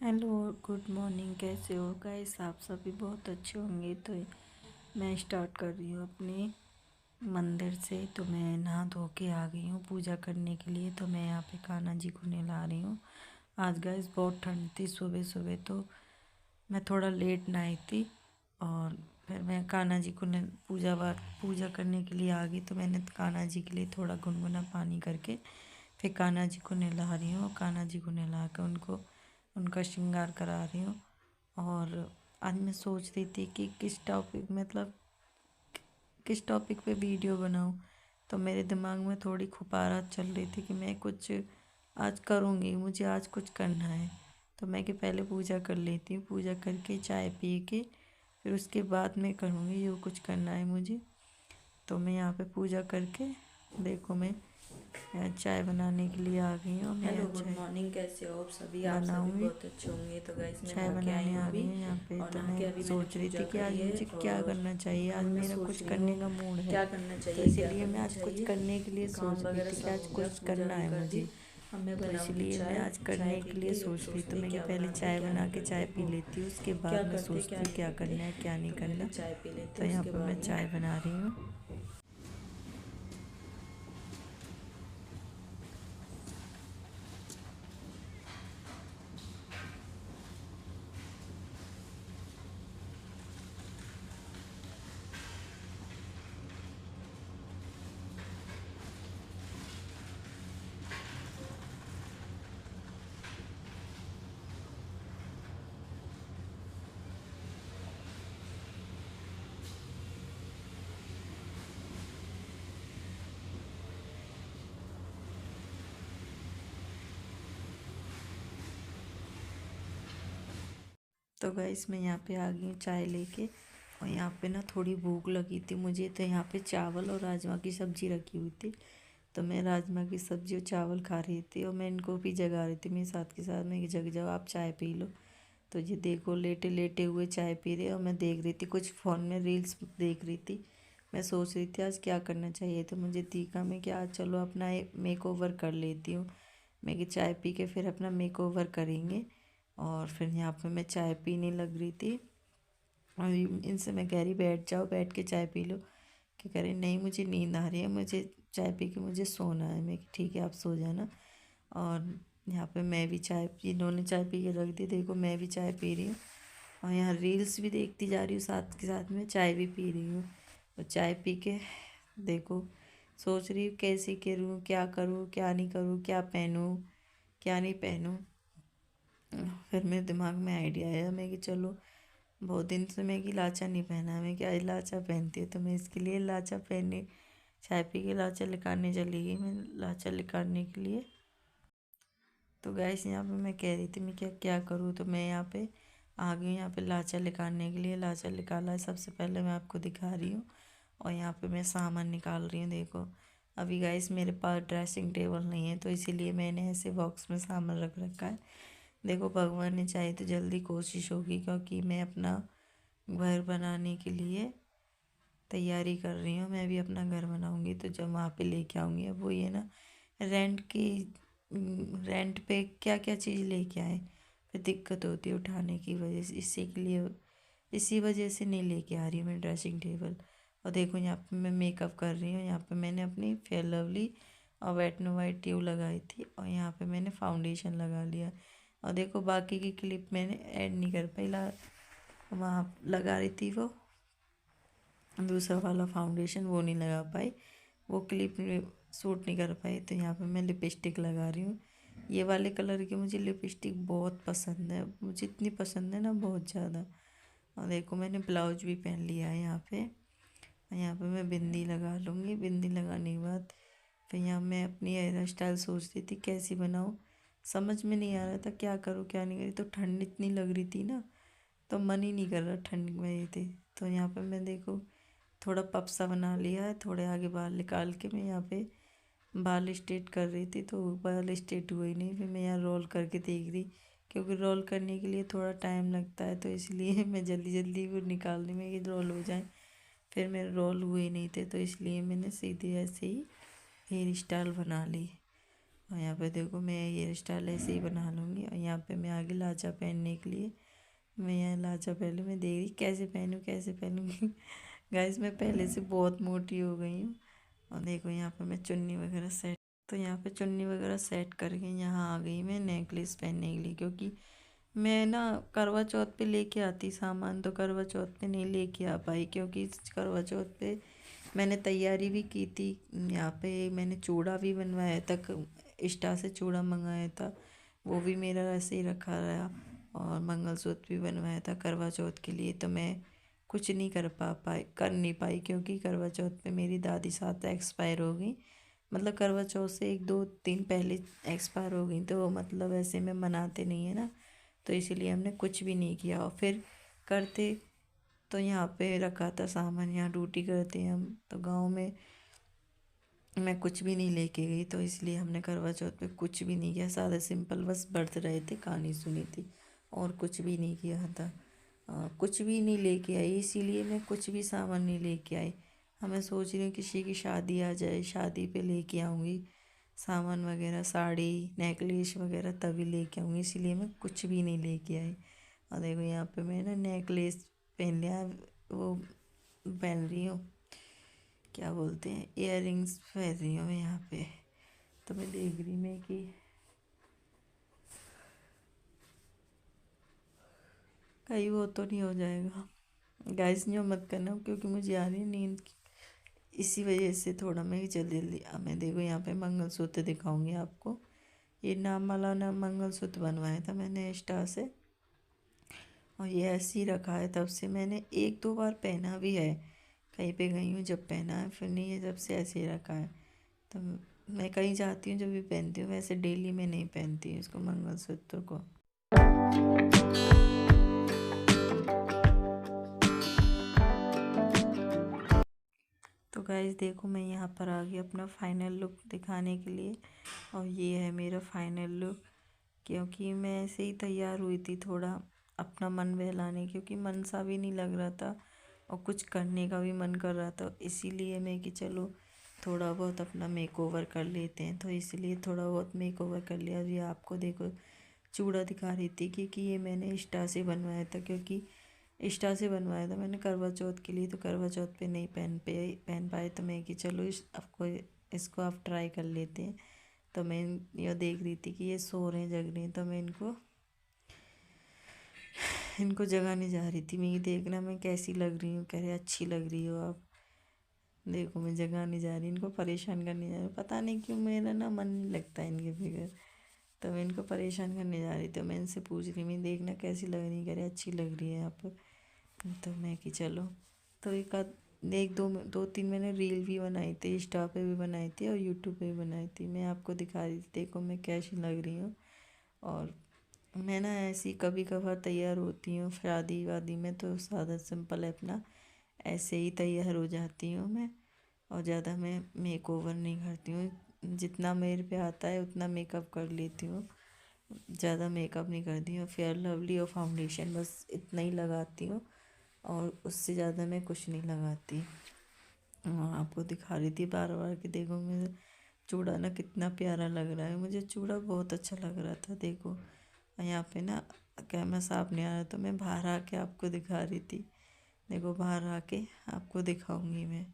Hello, good morning. कैसे हो guys? आप सभी बहुत अच्छे होंगे। तो मैं स्टार्ट कर रही हूँ अपने मंदिर से। तो मैं नहा धो के आ गई हूँ पूजा करने के लिए। तो मैं यहाँ पे कान्हा जी को नहला रही हूँ। आज गाइस बहुत ठंड थी सुबह सुबह, तो मैं थोड़ा लेट नहाई थी। और फिर मैं कान्हा जी को पूजा करने के लिए आ गई। तो मैंने कान्हा जी के लिए थोड़ा गुनगुना पानी करके फिर कान्हा जी को नहला रही हूँ। कान्हा जी को नहला कर उनका श्रृंगार करा रही हूँ। और आज मैं सोच रही थी कि किस टॉपिक पे वीडियो बनाऊँ। तो मेरे दिमाग में थोड़ी खुपारा चल रही थी कि मैं कुछ आज करूँगी, मुझे आज कुछ करना है। तो मैं कि पहले पूजा कर लेती हूँ, पूजा करके चाय पी के फिर उसके बाद मैं करूँगी जो कुछ करना है मुझे। तो मैं यहाँ पे पूजा करके देखो मैं चाय बनाने के लिए आ गई हूँ। मैं हेलो, गुड चाय मॉर्निंग। कैसे हो आप सभी बनाऊंगी, बहुत अच्छे होंगे। तो गाइस मैं चाय नहा के आई बनाने हूँ आ गई अभी। हूँ यहाँ पे। और तो नहा मैं के अभी मैंने सोच रही पूजा थी कि आज करी है। मुझे क्या और करना चाहिए। आज अब मैं मेरा कुछ सोच रही करने हूँ का मूड है। क्या करना तो चाहिए, क्या इसीलिए मैं करना आज कुछ चाहिए। करने के लिए काम सोच रही वगैरह थी कि सब आज हो गया, कुछ पूजा करना भी है कर दी। मुझे। अब मैं तो बनाऊँगी इसलिए मैं चाय। आज चाय करने पी के लिए के सोच रही। तो सोचते मैं कि क्या पहले बनाते चाय क्या बना नहीं के चाय करते पी वो, लेती हूँ, उसके क्या बाद मैं करते क्या सोचती हूँ नहीं क्या करते। करना है क्या नहीं तो पहले करना। चाय पी लेते तो यहाँ उसके पर मैं बाद में। चाय बना रही हूँ। तो गाइस मैं यहाँ पे आ गई हूँ चाय लेके। और यहाँ पे ना थोड़ी भूख लगी थी मुझे। तो यहाँ पे चावल और राजमा की सब्ज़ी रखी हुई थी। तो मैं राजमा की सब्ज़ी और चावल खा रही थी। और मैं इनको भी जगा रही थी मेरे साथ के साथ। मैं कि जग जाओ, आप चाय पी लो। तो ये देखो लेटे लेटे हुए चाय पी रहे। और मैं देख रही थी कुछ फ़ोन में रील्स देख रही थी। मैं सोच रही थी आज क्या करना चाहिए। तो मुझे दिखा मैं कि आज चलो अपना मेक ओवर कर लेती हूँ। मैं कि चाय पी के फिर अपना मेक ओवर करेंगे। और फिर यहाँ पे मैं चाय पीने लग रही थी। और इनसे मैं कह रही बैठ जाओ, बैठ के चाय पी लो। कि कह रही नहीं मुझे नींद आ रही है, मुझे चाय पी के मुझे सोना है। मैं कि ठीक है आप सो जाना। और यहाँ पे मैं भी चाय, इन्होंने चाय पी के रख दी, देखो मैं भी चाय पी रही हूँ। और यहाँ रील्स भी देखती जा रही हूँ, साथ के साथ में चाय भी पी रही हूँ। और चाय पी के देखो सोच रही हूँ कैसे करूँ, क्या करूँ क्या नहीं करूँ, क्या पहनूँ क्या नहीं पहनूँ। फिर मेरे दिमाग में आइडिया आया। मैं कि चलो बहुत दिन से मैं कि लाचा नहीं पहना है। मैं कि आज लाचा पहनती हूँ। तो मैं इसके लिए लाचा पहनने चाय पी के लाचा लिकाने चली गई मैं लाचा लिकाने के लिए। तो गैस यहाँ पे मैं कह रही थी मैं क्या क्या करूँ। तो मैं यहाँ पे आ गई हूँ यहाँ पे लाचा निकालने के लिए। लाचा निकाला है, सबसे पहले मैं आपको दिखा रही हूँ। और यहाँ पे मैं सामान निकाल रही हूँ देखो। अभी गाइस मेरे पास ड्रेसिंग टेबल नहीं है, तो इसीलिए मैंने ऐसे बॉक्स में सामान रख रखा है। देखो भगवान ने चाहे तो जल्दी कोशिश होगी, क्योंकि मैं अपना घर बनाने के लिए तैयारी कर रही हूँ। मैं भी अपना घर बनाऊँगी तो जब वहाँ पे लेके आऊँगी। अब वो ये ना रेंट पे क्या क्या चीज़ लेके आए, फिर दिक्कत होती है उठाने की वजह से। इसी वजह से नहीं लेके आ रही हूँ मैं ड्रेसिंग टेबल। और देखो यहाँ पे मैं मेकअप कर रही हूँ। यहाँ पे मैंने अपनी फेयर लवली और वेट न वाइट ट्यूब लगाई थी। और यहाँ पे मैंने फाउंडेशन लगा लिया। और देखो बाकी की क्लिप मैंने ऐड नहीं कर पाई, वहाँ लगा रही थी वो दूसरा वाला फाउंडेशन, वो नहीं लगा पाई, वो क्लिप सूट नहीं कर पाई। तो यहाँ पे मैं लिपस्टिक लगा रही हूँ। ये वाले कलर की मुझे लिपस्टिक बहुत पसंद है, मुझे इतनी पसंद है ना बहुत ज़्यादा। और देखो मैंने ब्लाउज भी पहन लिया है यहाँ पे। और यहाँ पे मैं बिंदी लगा लूँगी। बिंदी लगाने के बाद फिर यहाँ मैं अपनी हेयर स्टाइल सोच रही थी कैसी बनाऊँ, समझ में नहीं आ रहा था क्या करूँ क्या नहीं करूँ। तो ठंड इतनी लग रही थी ना, तो मन ही नहीं कर रहा ठंड में थी। तो यहाँ पे मैं देखो थोड़ा पप सा बना लिया है, थोड़े आगे बाल निकाल के मैं यहाँ पे बाल स्ट्रेट कर रही थी। तो बाल स्ट्रेट हुए ही नहीं, फिर मैं यहाँ रोल करके देख रही, क्योंकि रोल करने के लिए थोड़ा टाइम लगता है। तो इसलिए मैं जल्दी जल्दी वो निकालने में कि रोल हो जाए। फिर मेरे रोल हुए नहीं थे, तो इसलिए मैंने सीधे ऐसे ही हेयर स्टाइल बना ली। और यहाँ पे देखो मैं हेयर स्टाइल ऐसे ही बना लूँगी। और यहाँ पे मैं आगे लाचा पहनने के लिए मैं यहाँ लाचा पहले मैं देख रही कैसे पहनूँगी गाइस मैं पहले से बहुत मोटी हो गई हूँ। और देखो यहाँ पे मैं चुन्नी वगैरह सेट तो यहाँ पे चुन्नी वगैरह सेट करके यहाँ आ गई मैं नेकलेस पहनने के लिए, क्योंकि मैं ना करवा चौथ पे लेके आती सामान, तो करवा चौथ पे नहीं लेके आ पाई, क्योंकि करवा चौथ पे मैंने तैयारी भी की थी। यहाँ पे मैंने चूड़ा भी बनवाया था, इंस्टा से चूड़ा मंगाया था, वो भी मेरा ऐसे ही रखा रहा। और मंगलसूत्र भी बनवाया था करवा चौथ के लिए। तो मैं कुछ नहीं कर नहीं पाई, क्योंकि करवा चौथ पे मेरी दादी साथ एक्सपायर हो गई। मतलब करवा चौथ से 1-2 दिन पहले एक्सपायर हो गई, तो मतलब ऐसे में मनाते नहीं है ना, तो इसीलिए हमने कुछ भी नहीं किया। और फिर करते तो यहाँ पे रखा था सामान, यहाँ ड्यूटी करते हैं हम, तो गांव में मैं कुछ भी नहीं लेके गई, तो इसलिए हमने करवा चौथ पे कुछ भी नहीं किया, सादा सिंपल बस बर्थ रहे थे, कहानी सुनी थी और कुछ भी नहीं किया था। कुछ भी नहीं लेके आई, इसीलिए मैं कुछ भी सामान नहीं लेके आई। मैं सोच रही हूँ किसी की शादी आ जाए, शादी पे लेके आऊँगी सामान वगैरह, साड़ी नेकलेस वगैरह तभी लेके आऊँगी, इसीलिए मैं कुछ भी नहीं लेके आई। और देखो यहाँ पे मैं ना नेकलेस पहन लिया, वो पहन रही हूँ क्या बोलते हैं इयररिंग्स पहन रही हूँ मैं यहाँ पे। तो मैं देख रही मैं कि कहीं वो तो नहीं हो जाएगा। गाइस न्यू मत करना, क्योंकि मुझे आ रही है नींद, इसी वजह से थोड़ा मैं जल्दी जल्दी मैं देखो यहाँ पे मंगलसूत्र दिखाऊंगी आपको। ये नाम वाला ना मंगलसूत्र बनवाया था मैंने इंस्टा से, और ये ऐसे ही रखा है, तब से मैंने 1-2 बार पहना भी है, कहीं पे गई हूँ जब पहना है, फिर नहीं है जब से ऐसे ही रखा है। तो मैं कहीं जाती हूँ जब भी पहनती हूँ, वैसे डेली में नहीं पहनती हूँ इसको मंगलसूत्र को। तो गाइस देखो मैं यहाँ पर आ गई अपना फाइनल लुक दिखाने के लिए, और ये है मेरा फाइनल लुक। क्योंकि मैं ऐसे ही तैयार हुई थी थोड़ा अपना मन बहलाने, क्योंकि मन सा भी नहीं लग रहा था और कुछ करने का भी मन कर रहा था, इसीलिए मैं कि चलो थोड़ा बहुत अपना मेकओवर कर लेते हैं, तो इसलिए थोड़ा बहुत मेकओवर कर लिया। ये आपको देखो चूड़ा दिखा रही थी कि ये मैंने इंस्टा से बनवाया था, क्योंकि इंस्टा से बनवाया था मैंने करवा चौथ के लिए, तो करवा चौथ पे नहीं पहन पाए, तो मैं कि चलो इसको आप ट्राई कर लेते हैं। तो मैं ये देख रही थी कि ये सो रहे हैं जग रहे हैं, तो मैं इनको जगाने जा रही थी। मैं ये देखना मैं कैसी लग रही हूँ, कह रहे अच्छी लग रही हो आप। देखो मैं जगाने जा रही, इनको परेशान करने जा रही, पता नहीं क्यों मेरा ना मन नहीं लगता है इनके बगैर, तो मैं इनको परेशान करने जा रही, तो मैं इनसे पूछ रही मैं देखना कैसी लग रही, कह रहे अच्छी लग रही है आप। तो मैं कि चलो, तो एक दो तीन मैंने रील भी बनाई थी, इंस्टा पे भी बनाई थी और यूट्यूब पे भी बनाई थी, मैं आपको दिखा रही थी देखो मैं कैसी लग रही हूँ। और मैं ना ऐसी कभी कभार तैयार होती हूँ शादी वादी में, तो सादा सिंपल है अपना ऐसे ही तैयार हो जाती हूँ मैं, और ज़्यादा मैं मेकओवर नहीं करती हूँ, जितना मेरे पे आता है उतना मेकअप कर लेती हूँ, ज़्यादा मेकअप नहीं करती हूँ। फेयर लवली और फाउंडेशन बस इतना ही लगाती हूँ, और उससे ज़्यादा मैं कुछ नहीं लगाती। आपको दिखा रही थी बार बार कि देखो मेरा चूड़ा ना कितना प्यारा लग रहा है, मुझे चूड़ा बहुत अच्छा लग रहा था। देखो यहाँ पे ना कैमरा साफ नहीं आ रहा, तो मैं बाहर आके आपको दिखा रही थी, देखो बाहर आके आपको दिखाऊंगी मैं।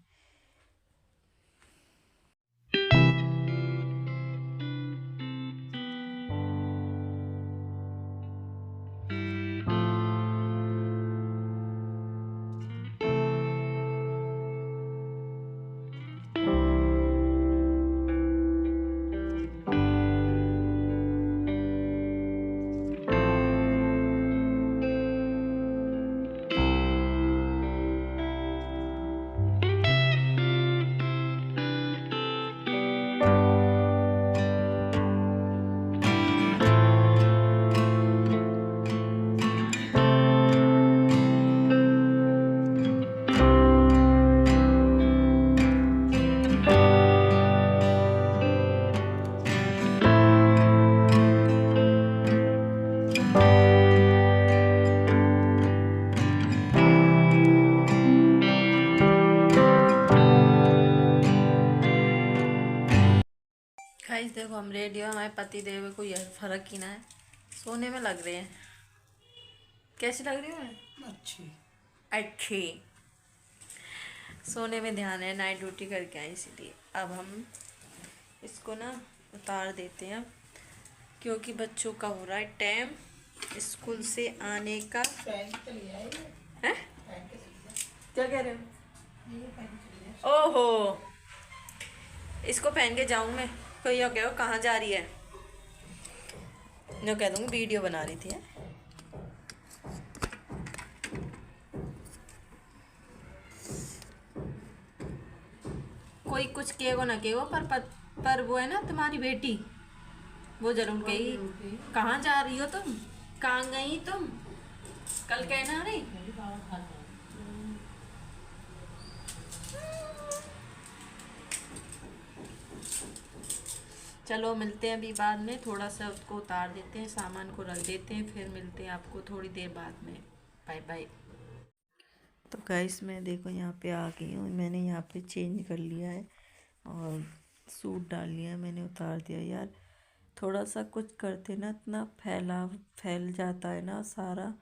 आती देवे कोई फर्क ही ना है, सोने में लग रहे हैं। कैसी लग रही हूँ मैं? अच्छी। अच्छी। सोने में ध्यान है, नाइट ड्यूटी करके आई इसीलिए। अब हम इसको ना उतार देते हैं क्योंकि बच्चों का हो रहा है टाइम स्कूल से आने का। हैं? क्या कह रहे हो? ओहो, इसको पहन के जाऊं मैं? कोई यो कहो कहाँ जा रही है, जो कह दूंगी वीडियो बना रही थी है? कोई कुछ कहेगो ना कहेगो पर वो है ना तुम्हारी बेटी, वो जरूर कही कहाँ जा रही हो तुम, कहाँ गई तुम, कल कहना नहीं। चलो मिलते हैं अभी बाद में, थोड़ा सा उसको उतार देते हैं, सामान को रख देते हैं, फिर मिलते हैं आपको थोड़ी देर बाद में। Bye bye. तो गाइस मैं देखो यहाँ पे आ गई हूँ, मैंने यहाँ पे चेंज कर लिया है और सूट डाल लिया है, मैंने उतार दिया। यार थोड़ा सा कुछ करते ना इतना फैल जाता है ना सारा,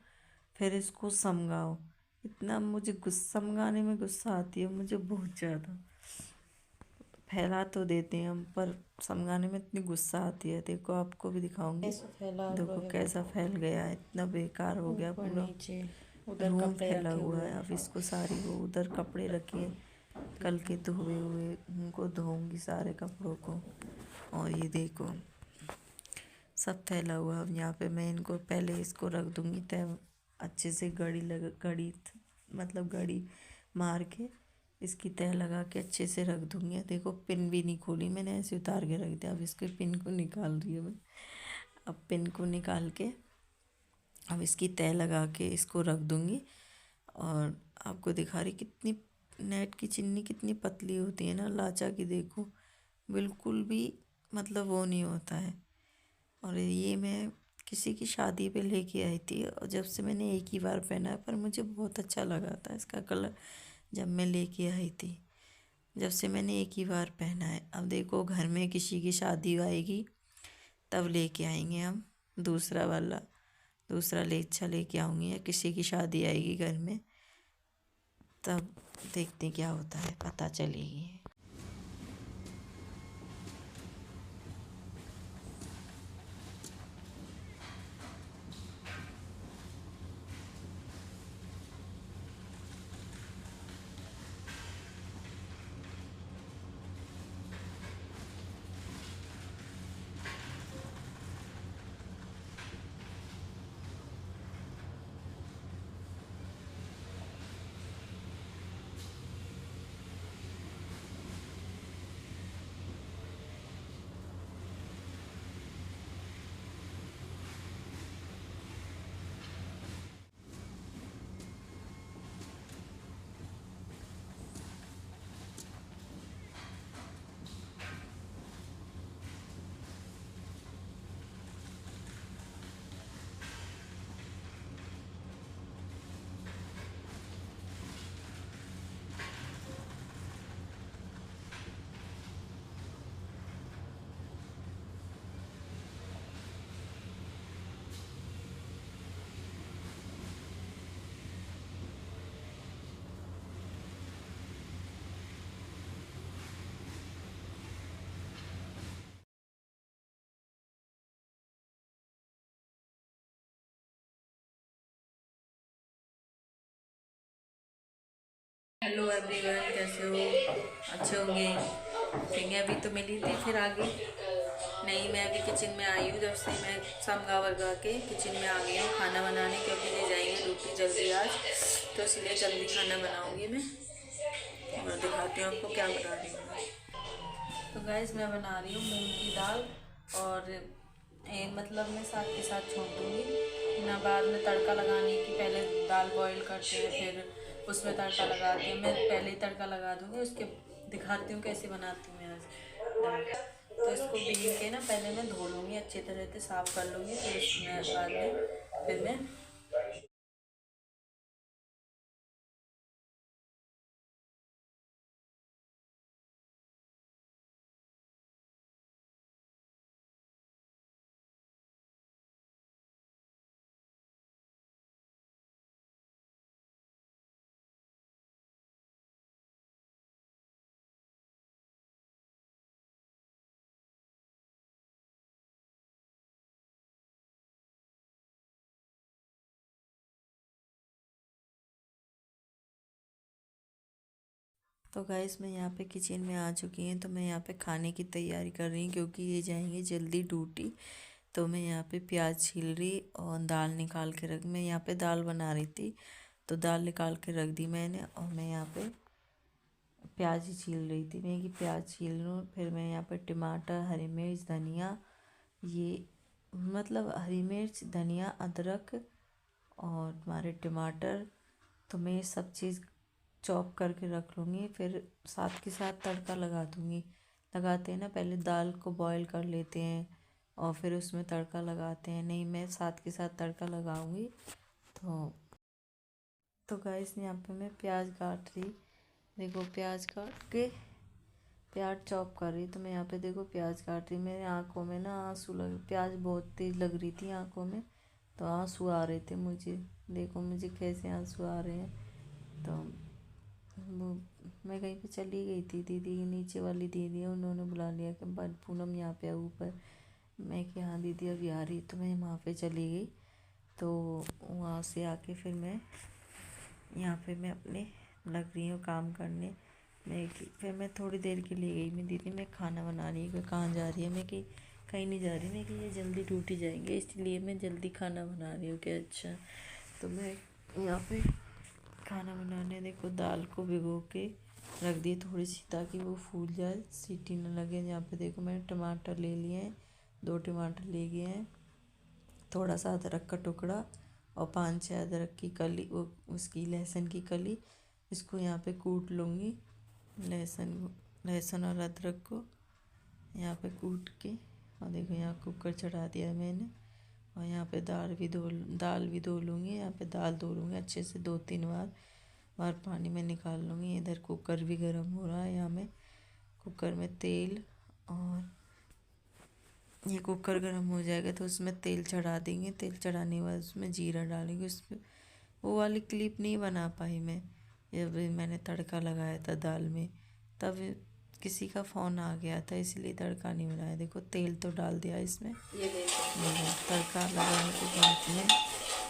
फिर इसको समझाओ। इतना मुझे समझाने में गुस्सा आती है मुझे बहुत ज़्यादा। फैला तो देते हैं हम पर समझाने में इतनी गुस्सा आती है। देखो आपको भी दिखाऊंगी, देखो कैसा फैल गया है, इतना बेकार हो गया पूरा। नीचे उधर रूम कपड़े फैला रखे हुआ हुए है। अब इसको सारी वो उधर कपड़े रखे हैं, कल के धोए हुए उनको धोऊंगी सारे कपड़ों को। और ये देखो सब फैला हुआ। अब यहाँ पे मैं इनको पहले इसको रख दूंगी तय अच्छे से, मतलब घड़ी मार के इसकी तय लगा के अच्छे से रख दूंगी। देखो पिन भी नहीं खोली मैंने, ऐसे उतार के रख दिया। अब इसके पिन को निकाल रही है मैं। अब पिन को निकाल के अब इसकी तय लगा के इसको रख दूंगी। और आपको दिखा रही कितनी नेट की चिन्नी कितनी पतली होती है ना, लाचा की देखो बिल्कुल भी मतलब वो नहीं होता है। और ये मैं किसी की शादी पे लेके आई थी और जब से मैंने एक ही बार पहना है, पर मुझे बहुत अच्छा लगा था इसका कलर जब मैं लेके आई थी। जब से मैंने एक ही बार पहना है। अब देखो घर में किसी की शादी आएगी तब लेके आएंगे हम दूसरा वाला, दूसरा लेच्छा लेके आऊँगी, या किसी की शादी आएगी घर में तब देखते क्या होता है, पता चलेगी। हेलो एवरीवन, कैसे हो? अच्छे होंगे। ठीक है, अभी तो मिली थी, फिर आगे नहीं, मैं अभी किचन में आई हूँ। जब से मैं समगा वर्गा के किचन में आ गई हूँ खाना बनाने, क्योंकि ये जाएंगे ड्यूटी जल्दी आज, तो इसलिए जल्दी खाना बनाऊँगी मैं। और दिखाती हूँ आपको क्या बना रही हूँ मैं। तो गाइस मैं बना रही हूँ मूंग की दाल, और मतलब मैं साथ के साथ छोड़ दूँगी ना, बाद में तड़का लगाने की पहले दाल बॉईल करते हैं, फिर उसमें तड़का लगाते हैं। मैं पहले ही तड़का लगा दूँगी, उसके दिखाती हूँ कैसे बनाती हूँ मैं आज दाल। तो इसको बीन के ना पहले मैं धो लूँगी अच्छी तरह से, साफ़ कर लूँगी, फिर उसमें बाद में फिर मैं तो गाइस मैं यहाँ पे किचन में आ चुकी हूँ। तो मैं यहाँ पे खाने की तैयारी कर रही हूँ क्योंकि ये जाएंगे जल्दी ड्यूटी। तो मैं यहाँ पे प्याज छील रही और दाल निकाल के रख, मैं यहाँ पे दाल बना रही थी तो दाल निकाल के रख दी मैंने। और मैं यहाँ पे प्याज ही छील रही थी, मैं कि प्याज छील लूँ। फिर मैं यहाँ पे टमाटर, हरी मिर्च, धनिया, ये मतलब हरी मिर्च, धनिया, अदरक और हमारे टमाटर, तो मैं ये सब चीज़ चॉप करके रख लूँगी। फिर साथ के साथ तड़का लगा दूँगी। लगाते हैं ना, पहले दाल को बॉईल कर लेते हैं और फिर उसमें तड़का लगाते हैं। नहीं, मैं साथ के साथ तड़का लगाऊँगी। तो गाइस यहाँ पे मैं प्याज काट रही, देखो प्याज काट के प्याज चॉप कर रही। तो मैं यहाँ पे देखो प्याज काट रही, मेरे आँखों में ना आंसू लग, प्याज बहुत तेज़ लग रही थी आँखों में, तो आंसू आ रहे थे मुझे। देखो मुझे कैसे आंसू आ रहे हैं। तो वो मैं कहीं पे चली गई थी, दीदी नीचे वाली दीदी है, उन्होंने बुला लिया कि पूनम यहाँ पे आओ ऊपर। मैं कि हाँ दीदी अभी आ रही, तो मैं वहाँ पे चली गई। तो वहाँ से आके फिर मैं यहाँ पे मैं अपने लग रही हूँ काम करने। फिर मैं थोड़ी देर के लिए गई, मैं दीदी मैं खाना बना रही हूँ। कहाँ जा रही है? मैं कि कहीं नहीं जा रही, मैं कि ये जल्दी ड्यूटी जाएंगे इसलिए मैं जल्दी खाना बना रही हूँ। कि अच्छा। तो मैं यहाँ पे खाना बनाने, देखो दाल को भिगो के रख दी थोड़ी सी ताकि वो फूल जाए, सीटी न लगे। यहाँ पे देखो मैंने टमाटर ले लिए हैं, 2 टमाटर ले गए हैं, थोड़ा सा अदरक का टुकड़ा और 5-6 अदरक की कली, वो उसकी लहसुन की कली, इसको यहाँ पे कूट लूँगी। लहसुन और अदरक को यहाँ पे कूट के, और देखो यहाँ कुकर चढ़ा दिया है मैंने। और यहाँ पे दाल भी धो लूँगी। यहाँ पे दाल धो लूँगी अच्छे से 2-3 बार पानी में निकाल लूँगी। इधर कुकर भी गर्म हो रहा है। यहाँ में कुकर में तेल, और ये कुकर गर्म हो जाएगा तो उसमें तेल चढ़ा देंगे। तेल चढ़ाने के बाद उसमें जीरा डालेंगे। उसमें वो वाली क्लिप नहीं बना पाई मैं, जब मैंने तड़का लगाया था दाल में, तब किसी का फ़ोन आ गया था इसलिए तड़का नहीं बनाया। देखो तेल तो डाल दिया इसमें। ये देखो तड़का लगाने के बाद में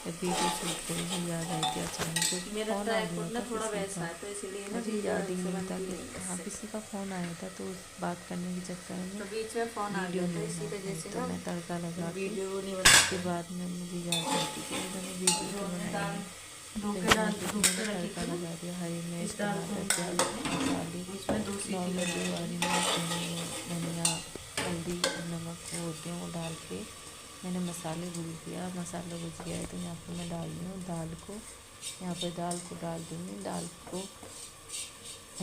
जब वीडियो शूट करी हुई याद आई थी अचानक, क्योंकि मेरा फ़ोन आ गया ट्राईपॉड ना था थोड़ा किसी वैसा का, है तो इसीलिए ना मुझे वीडियो याद ढंग ही से नहीं था बनती कि नहीं है हाँ इससे। किसी का फ़ोन आया था, तो उस बात करने के चक्कर में तो बीच में फ़ोन आ वीडियो गया था नहीं इसी बना वजह पाई। से तो ना मैं तड़का लगा के वीडियो नहीं उसके बनाती। बाद में मुझे याद आती कि मैंने वीडियो तो हमने बनाई दाल नहीं। धो फिर के यहाँ पे धो मैंने के रखी तड़का थी ना, लगा दिया, हरी मिर्च, इस दाल को टमाटर, हम डाल प्याज, देंगे। मसाले, इसमें 2 सीटी नॉर्मल जो लगा हरी देंगे। मिर्च, वो धनिया, हल्दी, नमक वो होते हैं, वो डाल के मैंने मसाले भून दिया। मसाला भुज गया है तो यहाँ पे मैं डाल रही हूँ दाल को। यहाँ पे दाल को डाल दूँगी। दाल को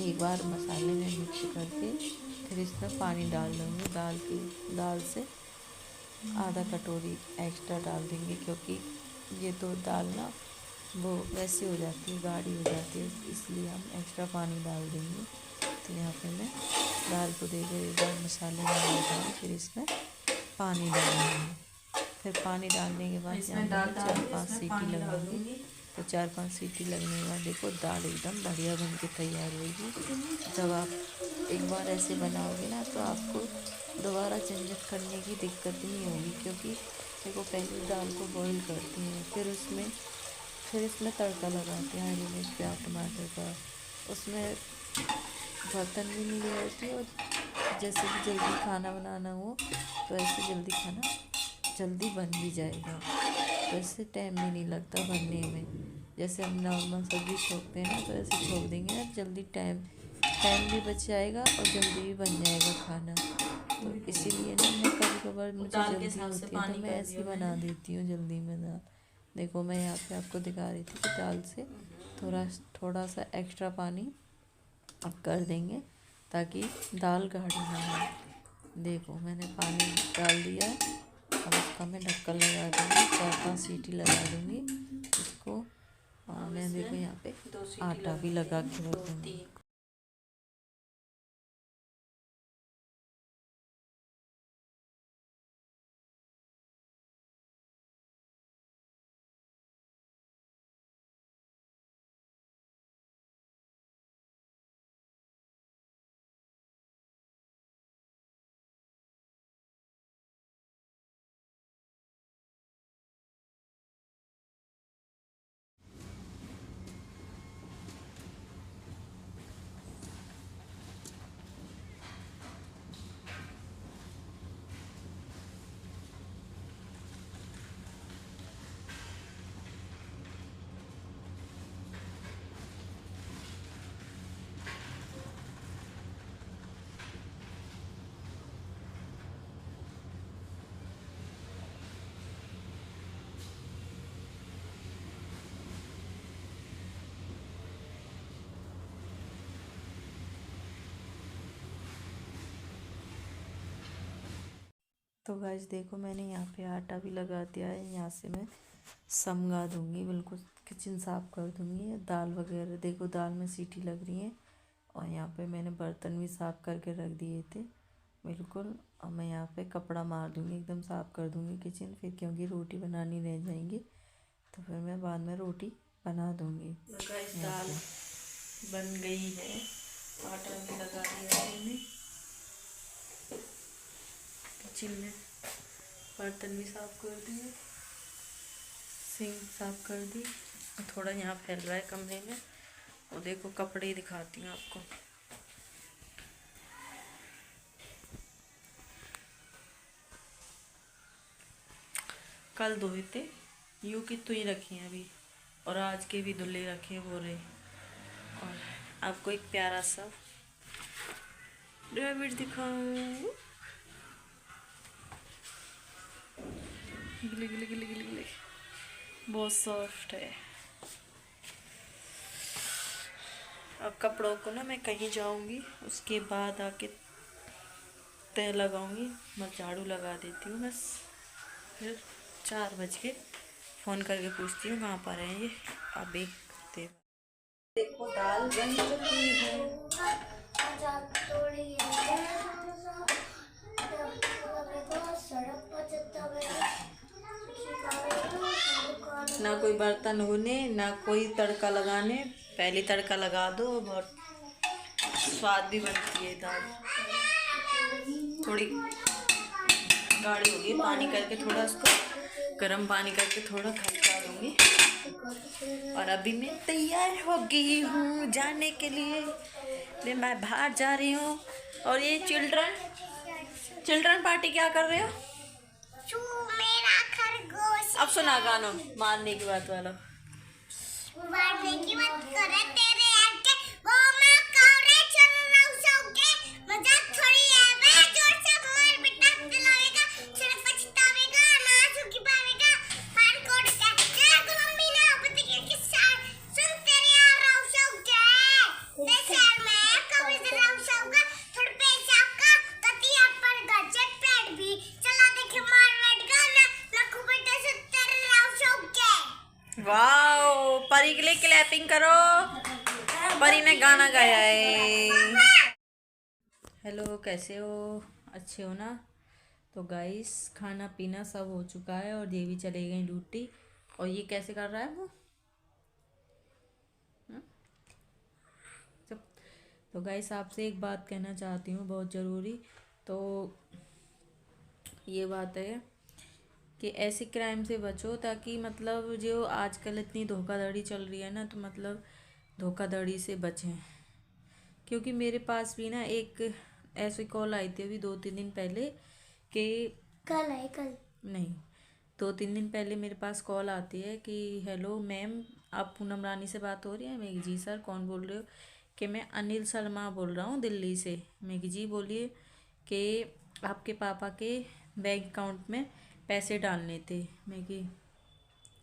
एक बार मसाले में मिक्स करके फिर इसमें पानी डाल दूँगी। दाल से आधा कटोरी एक्स्ट्रा डाल देंगे, क्योंकि ये तो दाल ना वो वैसी हो जाती है, गाढ़ी हो जाती है, इसलिए हम एक्स्ट्रा पानी डाल देंगे। तो यहाँ पे मैं दाल को देखो एक बार मसाले में डाल दूँगी, फिर इसमें पानी डालूँगी। फिर पानी डालने के बाद यहाँ इसमें पे दाल मैं डाल के 4-5 इसमें सीटी पानी डाल लगाऊंगी। दूँगी। तो 4-5 सीटी लगने के बाद देखो दाल एकदम बढ़िया बन के तैयार होगी। जब आप एक बार ऐसे बनाओगे ना तो आपको दोबारा झंझट करने की दिक्कत नहीं होगी, क्योंकि देखो पहले दाल को बॉईल करते हैं, फिर इसमें तड़का लगाते हैं हरी मिर्च, प्याज, टमाटर का। उसमें बर्तन भी नहीं होती, और जैसे कि जल्दी खाना बनाना हो तो ऐसे जल्दी खाना जल्दी बन भी जाएगा। तो इससे टाइम भी नहीं लगता बनने में। जैसे हम नॉर्मल सब्ज़ी छोंकते हैं ना, तो ऐसे छोंक देंगे ना जल्दी, टाइम टाइम भी बच जाएगा और जल्दी भी बन जाएगा खाना। तो इसीलिए ना मैं कभी कभार मुझे दाल के जल्दी हिसाब से होती है तो पानी मैं कर ऐसे ही दिया बना मैंने। देती हूँ जल्दी में दाल। देखो मैं यहाँ पे आपको दिखा रही थी कि दाल से थोड़ा थोड़ा सा एक्स्ट्रा पानी अब कर देंगे ताकि दाल गाढ़ी ना हो। देखो मैंने पानी डाल दिया है। अब इसका मैं ढक्कन लगा दूँगी, 4-5 सीटी लगा दूँगी इसको। और अब मैं देखो इसमें यहाँ पे 2 सीटी आटा भी लगाते लगा हैं, के 2 रख दूँगी। 3। तो गाइस देखो मैंने यहाँ पे आटा भी लगा दिया है। यहाँ से मैं समगा दूंगी, बिल्कुल किचन साफ कर दूंगी। दाल वगैरह देखो, दाल में सीटी लग रही है। और यहाँ पे मैंने बर्तन भी साफ करके रख दिए थे बिल्कुल। और मैं यहाँ पे कपड़ा मार दूंगी, एकदम साफ कर दूंगी किचन, फिर क्योंकि रोटी बनानी रह जाएंगी तो फिर मैं बाद में रोटी बना दूंगी। गाइस दाल बन गई है, आटा भी लगा दिया है मैंने। किचन में बर्तन भी साफ कर दिए, सिंक साफ कर दी। थोड़ा यहाँ फैल रहा है कमरे में। और देखो कपड़े दिखाती हूँ आपको। कल धोए थे, यूँ की तो ही रखी हैं अभी, और आज के भी धुले रखे वो रहे। और आपको एक प्यारा सा रैबिट दिखाऊं। गिले गिले गिले गिले गिले, बहुत सॉफ्ट है। अब कपड़ों को ना मैं कहीं जाऊंगी, उसके बाद आके तय लगाऊंगी। मैं झाड़ू लगा देती हूँ बस। फिर 4 बज के फ़ोन करके पूछती हूँ कहाँ पर है ये। अब एक देखो दाल बन चुकी है। ना कोई बर्तन होने, ना कोई तड़का लगाने, पहले तड़का लगा दो। बहुत स्वाद भी बनती है दाल। थोड़ी गाढ़ी होगी, पानी करके थोड़ा उसको गर्म पानी करके थोड़ा खदका दूंगी। और अभी मैं तैयार हो गई हूँ जाने के लिए। मैं बाहर जा रही हूँ। और ये चिल्ड्रन पार्टी क्या कर रहे हो? मेरा खरगोश। अब सुना गाना मारने की बात वाला। मारने की बात करे तेरे आके वो मैं कावरे चल रहा हूँ सौके मजाक थोड़ी है। मैं जोर से मार बेटा दिलाएगा, फिर पछतावेगा, ना झुकी पावेगा। हर कोड का तेरे मम्मी ने पता क्या किस्सा सुन तेरे आ रहा हूँ सौके ते शहर में कभी से रहा हूँ सौका थोड़ा पैसा का कतिया पर गजट पेट भी चला देखे मार बैठ गा ना खूबटे से तेरे रहा हूँ सौके। वाओ, परी के लिए क्लैपिंग करो। परी ने गाना गाया है। हेलो, कैसे हो? अच्छे हो ना? तो गाइस खाना पीना सब हो चुका है और देवी चले गई ड्यूटी। और ये कैसे कर रहा है वो? चुप। तो गाइस आपसे एक बात कहना चाहती हूँ, बहुत ज़रूरी। तो ये बात है कि ऐसे क्राइम से बचो, ताकि मतलब जो आजकल इतनी धोखाधड़ी चल रही है ना, तो मतलब धोखाधड़ी से बचें। क्योंकि मेरे पास भी ना एक ऐसी कॉल आई थी अभी 2-3 दिन पहले कि कल नहीं, 2-3 दिन पहले मेरे पास कॉल आती है कि हेलो मैम, आप पूनम रानी से बात हो रही है? मैं कि जी सर, कौन बोल रहे हो? कि मैं अनिल शर्मा बोल रहा हूँ दिल्ली से। मैं कि जी बोलिए, कि आपके पापा के बैंक अकाउंट में पैसे डालने थे। मैं कि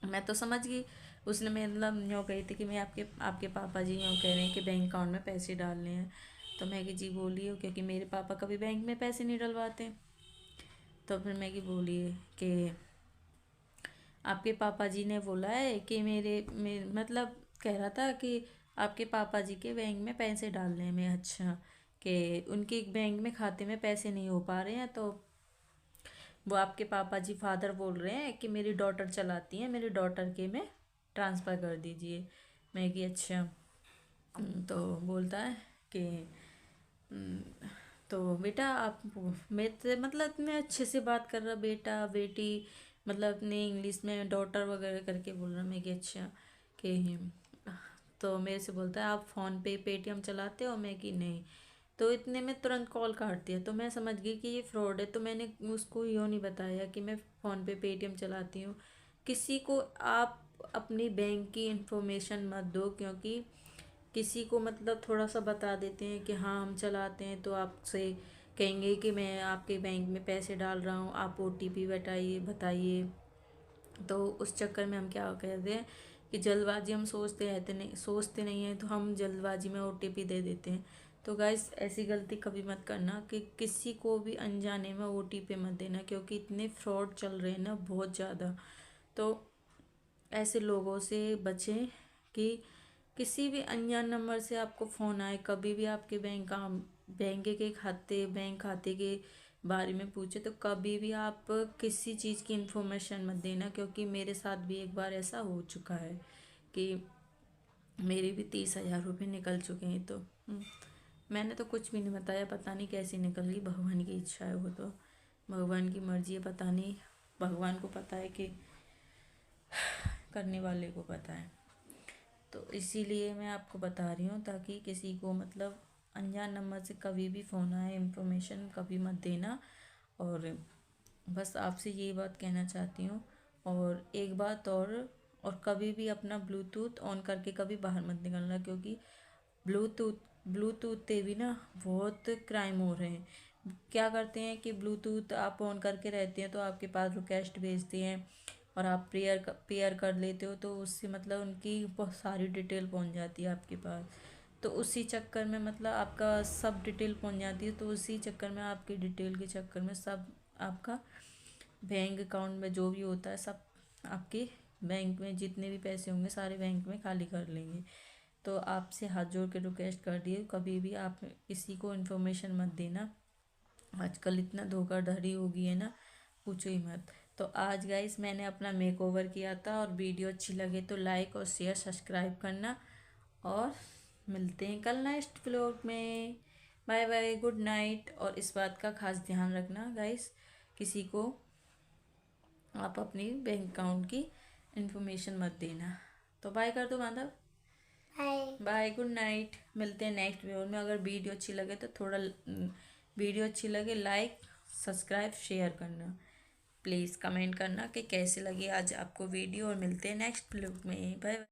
मैं तो समझ गई, उसने मतलब यूँ कही थी कि मैं आपके पापा जी यूँ कह रहे हैं कि बैंक अकाउंट में पैसे डालने हैं। तो मैं कि जी बोलिए, क्योंकि मेरे पापा कभी बैंक में पैसे नहीं डलवाते। तो फिर मैं कि बोलिए कि आपके पापा जी ने बोला है कि मेरे मतलब कह रहा था कि आपके पापा जी के बैंक में पैसे डालने में। अच्छा, कि उनके बैंक में खाते में पैसे नहीं हो पा रहे हैं, तो वो आपके पापा जी फादर बोल रहे हैं कि मेरी डॉटर चलाती हैं, मेरी डॉटर के में ट्रांसफ़र कर दीजिए। मैं कि अच्छा। तो बोलता है कि तो बेटा आप मेरे मतलब इतने अच्छे से बात कर रहा, बेटा बेटी मतलब अपने इंग्लिश में डॉटर वगैरह करके बोल रहा। मैं कि अच्छा। कि तो मेरे से बोलता है आप फ़ोन पे पेटीएम चलाते हो? मैं कि नहीं। तो इतने में तुरंत कॉल काट दिया। तो मैं समझ गई कि ये फ्रॉड है। तो मैंने उसको यूँ नहीं बताया कि मैं फ़ोन पे पेटीएम चलाती हूँ। किसी को आप अपनी बैंक की इंफॉर्मेशन मत दो, क्योंकि किसी को मतलब थोड़ा सा बता देते हैं कि हाँ हम चलाते हैं, तो आपसे कहेंगे कि मैं आपके बैंक में पैसे डाल रहा हूँ, आप ओटीपी बताइए। तो उस चक्कर में हम क्या कहते हैं कि जल्दबाजी, हम सोचते नहीं हैं, तो हम जल्दबाजी में ओटीपी दे देते हैं। तो गाइस ऐसी गलती कभी मत करना कि किसी को भी अनजाने में OTP मत देना, क्योंकि इतने फ्रॉड चल रहे हैं ना बहुत ज़्यादा। तो ऐसे लोगों से बचें कि किसी भी अनजान नंबर से आपको फ़ोन आए, कभी भी आपके बैंक खाते के बारे में पूछे, तो कभी भी आप किसी चीज़ की इन्फॉर्मेशन मत देना, क्योंकि मेरे साथ भी एक बार ऐसा हो चुका है कि मेरे भी 30,000 रुपये निकल चुके हैं। तो मैंने तो कुछ भी नहीं बताया, पता नहीं कैसे निकल गई, भगवान की इच्छा है, वो तो भगवान की मर्जी है, पता नहीं भगवान को पता है कि करने वाले को पता है। तो इसीलिए मैं आपको बता रही हूँ, ताकि किसी को मतलब अनजान नंबर से कभी भी फ़ोन आए इन्फॉर्मेशन कभी मत देना। और बस आपसे यही बात कहना चाहती हूँ। और एक बात और कभी भी अपना ब्लूटूथ ऑन करके कभी बाहर मत निकलना, क्योंकि ब्लूटूथ ब्लूटूथ पे भी ना बहुत क्राइम हो रहे हैं। क्या करते हैं कि ब्लूटूथ आप ऑन करके रहते हैं तो आपके पास रिक्वेस्ट भेजते हैं, और आप पेयर कर लेते हो, तो उससे मतलब उनकी बहुत सारी डिटेल पहुंच जाती है आपके पास। तो उसी चक्कर में मतलब आपका सब डिटेल पहुंच जाती है, तो उसी चक्कर में आपकी डिटेल के चक्कर में सब आपका बैंक अकाउंट में जो भी होता है सब आपके बैंक में जितने भी पैसे होंगे सारे बैंक में खाली कर लेंगे। तो आपसे हाथ जोड़ के रिक्वेस्ट कर दिए, कभी भी आप किसी को इन्फॉर्मेशन मत देना। आजकल इतना धोखाधड़ी हो गई है ना, पूछो ही मत। तो आज गाइस मैंने अपना मेकओवर किया था, और वीडियो अच्छी लगे तो लाइक और शेयर सब्सक्राइब करना, और मिलते हैं कल नेक्स्ट व्लॉग में। Bye bye, good night. और इस बात का खास ध्यान रखना गाइस, किसी को आप अपनी बैंक अकाउंट की इन्फॉर्मेशन मत देना। तो बाय कर दो Madhav, hi. Bye, good night. मिलते हैं नेक्स्ट वीडियो में। अगर वीडियो अच्छी लगे तो थोड़ा वीडियो अच्छी लगे लाइक सब्सक्राइब शेयर करना, प्लीज़ कमेंट करना कि कैसे लगी आज आपको वीडियो, और मिलते हैं नेक्स्ट व्लॉग में। बाय।